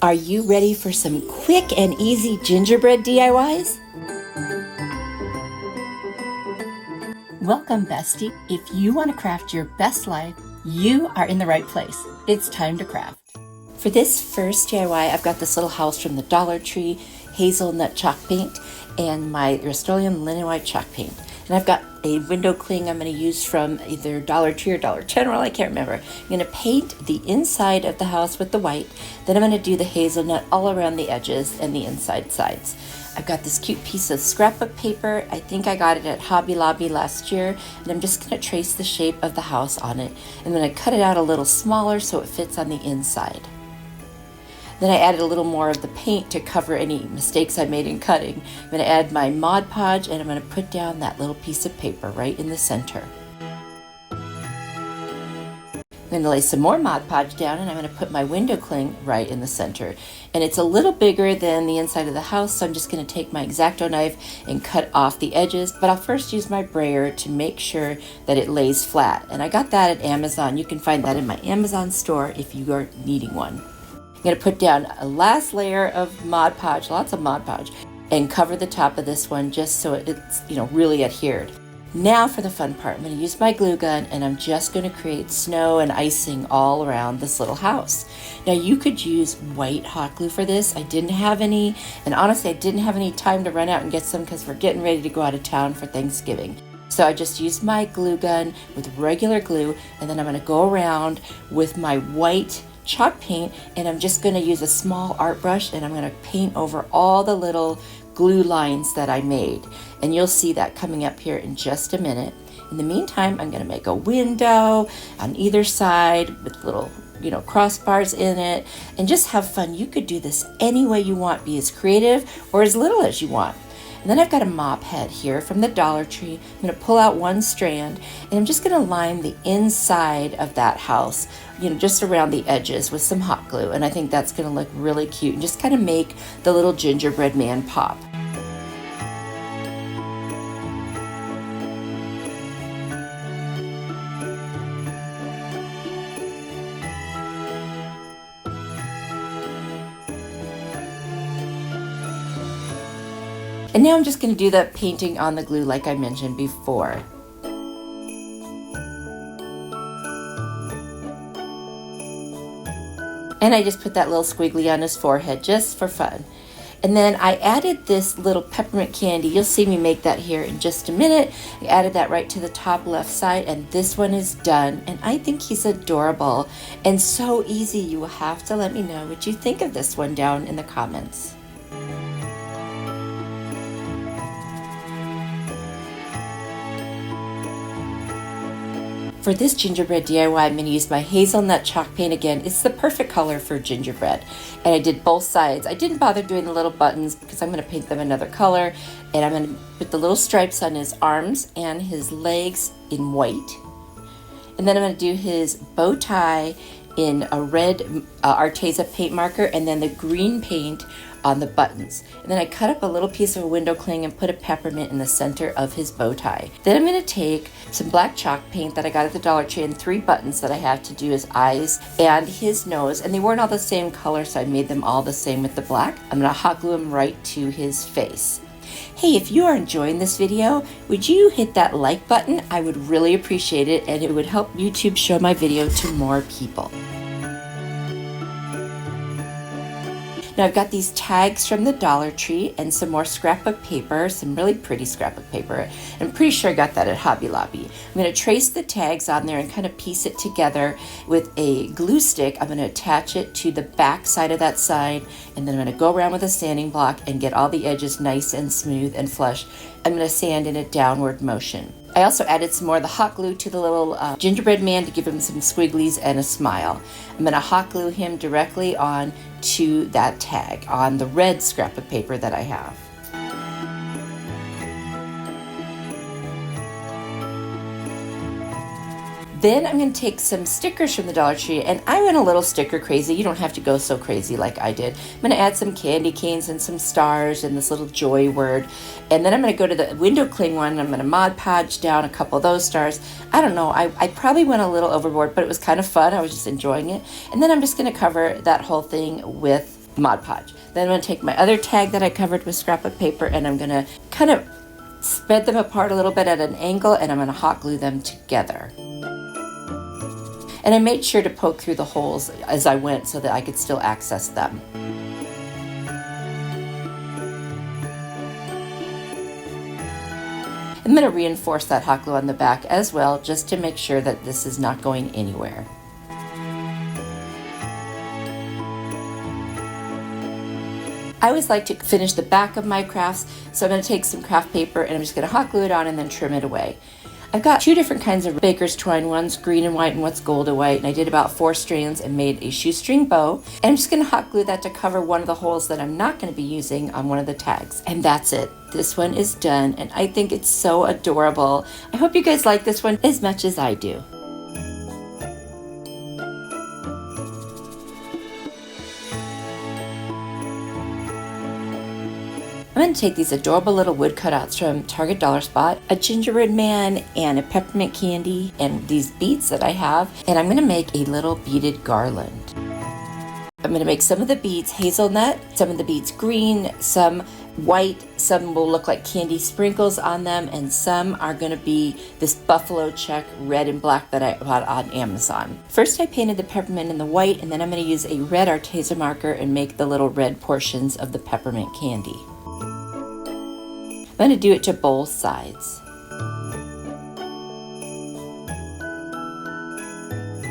Are you ready for some quick and easy gingerbread DIYs? Welcome, bestie. If you want to craft your best life, you are in the right place. It's time to craft. For this first DIY, I've got this little house from the Dollar Tree, hazelnut chalk paint, and my Rust-Oleum linen white chalk paint. And I've got a window cling I'm going to use from either Dollar Tree or Dollar General, I can't remember. I'm going to paint the inside of the house with the white, then I'm going to do the hazelnut all around the edges and the inside sides. I've got this cute piece of scrapbook paper. I think I got it at Hobby Lobby last year, and I'm just going to trace the shape of the house on it. And then I cut it out a little smaller so it fits on the inside. Then I added a little more of the paint to cover any mistakes I made in cutting. I'm going to add my Mod Podge, and I'm going to put down that little piece of paper right in the center. I'm going to lay some more Mod Podge down, and I'm going to put my window cling right in the center. And it's a little bigger than the inside of the house, so I'm just going to take my X-Acto knife and cut off the edges. But I'll first use my brayer to make sure that it lays flat. And I got that at Amazon. You can find that in my Amazon store if you are needing one. I'm going to put down a last layer of Mod Podge, lots of Mod Podge, and cover the top of this one just so it's, really adhered. Now for the fun part, I'm going to use my glue gun, and I'm just going to create snow and icing all around this little house. Now you could use white hot glue for this. I didn't have any, and honestly I didn't have any time to run out and get some because we're getting ready to go out of town for Thanksgiving. So I just used my glue gun with regular glue, and then I'm going to go around with my white chalk paint, and I'm just going to use a small art brush, and I'm going to paint over all the little glue lines that I made. And you'll see that coming up here in just a minute. In the meantime, I'm going to make a window on either side with little crossbars in it, and just have fun. You could do this any way you want, be as creative or as little as you want. And then I've got a mop head here from the Dollar Tree. I'm going to pull out one strand, and I'm just going to line the inside of that house, just around the edges with some hot glue. And I think that's going to look really cute and just kind of make the little gingerbread man pop. And now I'm just going to do the painting on the glue like I mentioned before. And I just put that little squiggly on his forehead just for fun. And then I added this little peppermint candy. You'll see me make that here in just a minute. I added that right to the top left side, and this one is done. And I think he's adorable and so easy. You will have to let me know what you think of this one down in the comments. For this gingerbread DIY, I'm going to use my hazelnut chalk paint again. It's the perfect color for gingerbread. And I did both sides. I didn't bother doing the little buttons because I'm going to paint them another color. And I'm going to put the little stripes on his arms and his legs in white. And then I'm going to do his bow tie in a red Arteza paint marker, and then the green paint on the buttons. And then I cut up a little piece of a window cling and put a peppermint in the center of his bow tie. Then I'm going to take some black chalk paint that I got at the Dollar Tree and 3 buttons that I have to do his eyes and his nose. And they weren't all the same color, so I made them all the same with the black. I'm going to hot glue them right to his face. Hey, if you are enjoying this video, would you hit that like button? I would really appreciate it, and it would help YouTube show my video to more people. Now I've got these tags from the Dollar Tree and some more scrapbook paper, some really pretty scrapbook paper. I'm pretty sure I got that at Hobby Lobby. I'm going to trace the tags on there and kind of piece it together with a glue stick. I'm going to attach it to the back side of that side, and then I'm going to go around with a sanding block and get all the edges nice and smooth and flush. I'm going to sand in a downward motion. I also added some more of the hot glue to the little gingerbread man to give him some squigglies and a smile. I'm going to hot glue him directly on to that tag on the red scrapbook paper that I have. Then I'm going to take some stickers from the Dollar Tree, and I went a little sticker crazy. You don't have to go so crazy like I did. I'm going to add some candy canes and some stars and this little joy word. And then I'm going to go to the window cling one, and I'm going to Mod Podge down a couple of those stars. I don't know, I probably went a little overboard, but it was kind of fun. I was just enjoying it. And then I'm just going to cover that whole thing with Mod Podge. Then I'm going to take my other tag that I covered with scrapbook paper, and I'm going to kind of spread them apart a little bit at an angle, and I'm going to hot glue them together. And I made sure to poke through the holes as I went so that I could still access them. I'm going to reinforce that hot glue on the back as well, just to make sure that this is not going anywhere. I always like to finish the back of my crafts, so I'm going to take some craft paper and I'm just going to hot glue it on and then trim it away. I've got two different kinds of baker's twine. One's green and white and one's gold and white, and I did about 4 strands and made a shoestring bow. And I'm just going to hot glue that to cover one of the holes that I'm not going to be using on one of the tags. And that's it. This one is done, and I think it's so adorable. I hope you guys like this one as much as I do. I'm going to take these adorable little wood cutouts from Target Dollar Spot, a gingerbread man and a peppermint candy, and these beads that I have, and I'm going to make a little beaded garland. I'm going to make some of the beads hazelnut, some of the beads green, some white, some will look like candy sprinkles on them, and some are going to be this buffalo check red and black that I bought on Amazon. First I painted the peppermint in the white, and then I'm going to use a red Arteza marker and make the little red portions of the peppermint candy. I'm going to do it to both sides.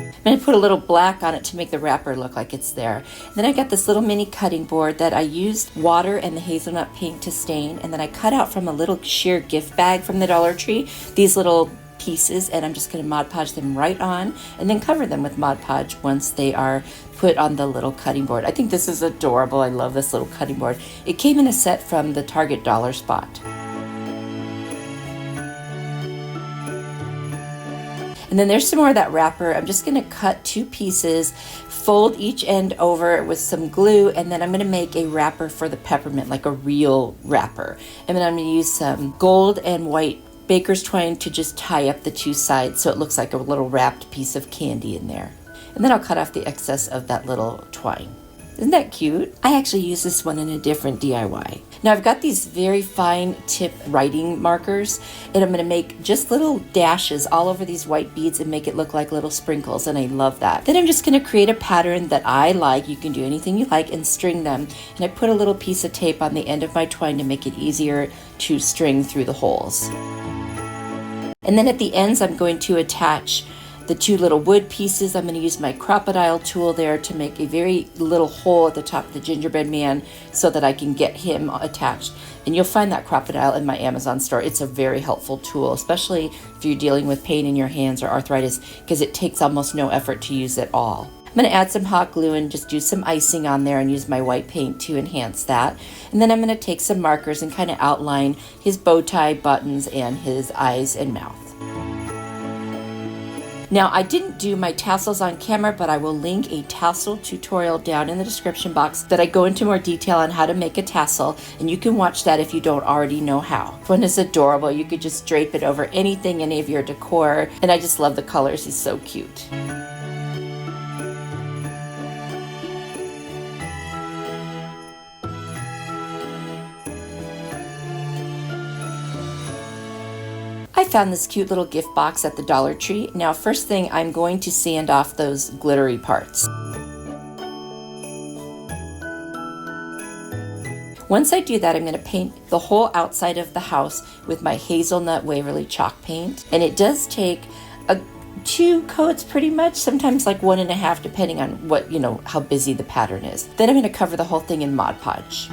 I'm going to put a little black on it to make the wrapper look like it's there. Then I got this little mini cutting board that I used water and the hazelnut paint to stain, and then I cut out from a little sheer gift bag from the Dollar Tree these little pieces, and I'm just going to Mod Podge them right on and then cover them with Mod Podge once they are put on the little cutting board. I think this is adorable. I love this little cutting board. It came in a set from the Target Dollar Spot. And then there's some more of that wrapper. I'm just going to cut 2 pieces, fold each end over with some glue, and then I'm going to make a wrapper for the peppermint, like a real wrapper. And then I'm going to use some gold and white baker's twine to just tie up the 2 sides so it looks like a little wrapped piece of candy in there. And then I'll cut off the excess of that little twine. Isn't that cute? I actually use this one in a different DIY. Now I've got these very fine tip writing markers, and I'm going to make just little dashes all over these white beads and make it look like little sprinkles, and I love that. Then I'm just going to create a pattern that I like. You can do anything you like and string them. And I put a little piece of tape on the end of my twine to make it easier to string through the holes. And then at the ends I'm going to attach the 2 little wood pieces. I'm going to use my crocodile tool there to make a very little hole at the top of the gingerbread man so that I can get him attached. And you'll find that crocodile in my Amazon store. It's a very helpful tool, especially if you're dealing with pain in your hands or arthritis, because it takes almost no effort to use at all. I'm going to add some hot glue and just do some icing on there and use my white paint to enhance that. And then I'm going to take some markers and kind of outline his bow tie, buttons, and his eyes and mouth. Now, I didn't do my tassels on camera, but I will link a tassel tutorial down in the description box that I go into more detail on how to make a tassel, and you can watch that if you don't already know how. This one is adorable. You could just drape it over anything, any of your decor, and I just love the colors. He's so cute. I found this cute little gift box at the Dollar Tree. Now, first thing, I'm going to sand off those glittery parts. Once I do that, I'm going to paint the whole outside of the house with my hazelnut Waverly chalk paint. And it does take 2 coats pretty much, sometimes like 1.5, depending on what, how busy the pattern is. Then I'm going to cover the whole thing in Mod Podge.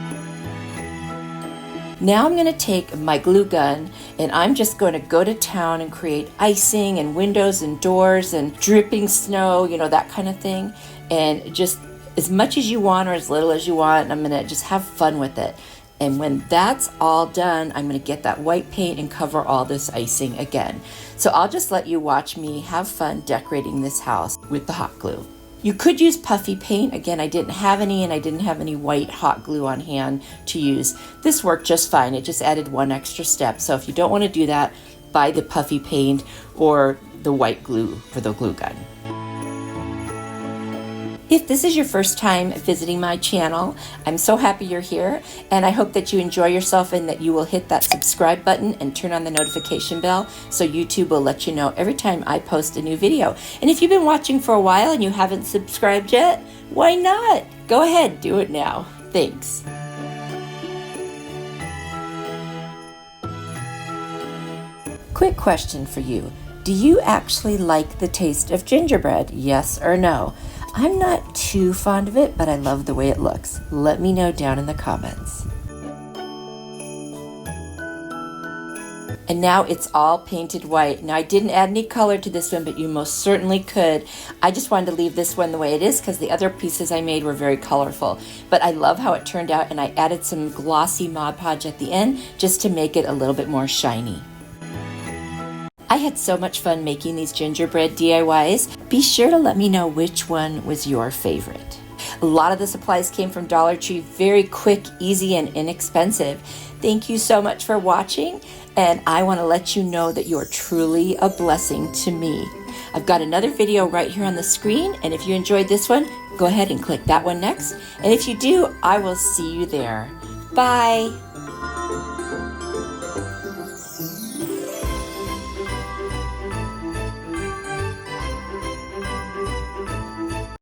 Now I'm going to take my glue gun and I'm just going to go to town and create icing and windows and doors and dripping snow, that kind of thing. And just as much as you want or as little as you want, and I'm going to just have fun with it. And when that's all done, I'm going to get that white paint and cover all this icing again. So I'll just let you watch me have fun decorating this house with the hot glue. You could use puffy paint. Again, I didn't have any, and I didn't have any white hot glue on hand to use. This worked just fine. It just added 1 extra step. So if you don't want to do that, buy the puffy paint or the white glue for the glue gun. If this is your first time visiting my channel, I'm so happy you're here, and I hope that you enjoy yourself and that you will hit that subscribe button and turn on the notification bell so YouTube will let you know every time I post a new video. And if you've been watching for a while and you haven't subscribed yet, why not? Go ahead, do it now. Thanks. Quick question for you. Do you actually like the taste of gingerbread? Yes or no? I'm not too fond of it, but I love the way it looks. Let me know down in the comments. And now it's all painted white. Now I didn't add any color to this one, but you most certainly could. I just wanted to leave this one the way it is because the other pieces I made were very colorful. But I love how it turned out, and I added some glossy Mod Podge at the end just to make it a little bit more shiny. I had so much fun making these gingerbread DIYs. Be sure to let me know which one was your favorite. A lot of the supplies came from Dollar Tree, very quick, easy, and inexpensive. Thank you so much for watching, and I want to let you know that you're truly a blessing to me. I've got another video right here on the screen, and if you enjoyed this one, go ahead and click that one next. And if you do, I will see you there. Bye.